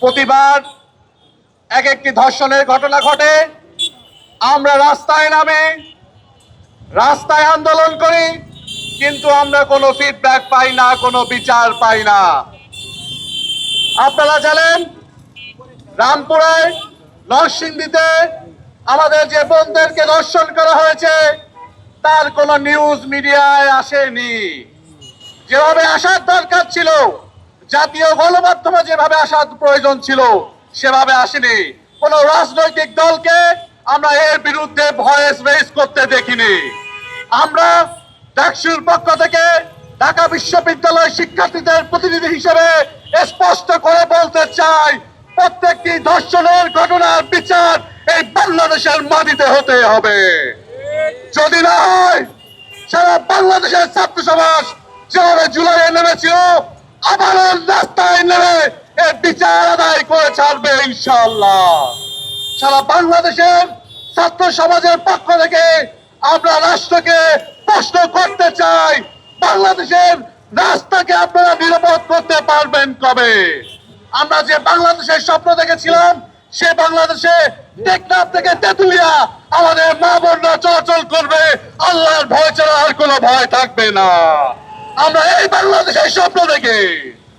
প্রতিবার এক একটি ধর্ষণের ঘটনা ঘটে, আমরা রাস্তায় নামে রাস্তায় আন্দোলন করি, কিন্তু আমরা কোনো ফিডব্যাক পাই না, কোনো বিচার পাই না। আপনারা জানেন রামপুরায় নরসিংদীতে আমাদের যে বোনদেরকে ধর্ষণ করা হয়েছে তার কোনো নিউজ মিডিয়ায় আসেনি। যেভাবে আসার দরকার ছিল, জাতীয় গণমাধ্যমে যেভাবে আসার প্রয়োজন ছিল সেভাবে আসেনি। কোন রাজনৈতিক দলকে আমরা এর বিরুদ্ধে ভয়েস রেজ করতে দেখিনি। আমরা ডাকসুর পক্ষ থেকে ঢাকা বিশ্ববিদ্যালয় শিক্ষার্থীদের প্রতিনিধি হিসেবে স্পষ্ট করে বলতে চাই, প্রত্যেকটি ধর্ষণের ঘটনার বিচার এই বাংলাদেশের মাটিতে হতে হবে। যদি না হয় সারা বাংলাদেশের ছাত্র সমাজ যেভাবে জুলাইয়ে নেমেছিল আবারও রাস্তায় নেমে এর বিচার আদায় করে ছাড়বে ইনশাআল্লাহ। সারা বাংলাদেশের ছাত্র সমাজের পক্ষ থেকে আমরা রাষ্ট্রকে প্রশ্ন করতে চাই, বাংলাদেশের রাস্তাকে আপনারা নিরাপদ করতে পারবেন কবে? আমরা যে বাংলাদেশের স্বপ্ন দেখেছিলাম সে বাংলাদেশে টেকনাফ থেকে তেতুলিয়া আমাদের মা বোনরা চলাচল করবে, আল্লাহর ভয় ছাড়া আর কোনো ভয় থাকবে না। আমরা এই বাংলাদেশের স্বপ্ন দেখি।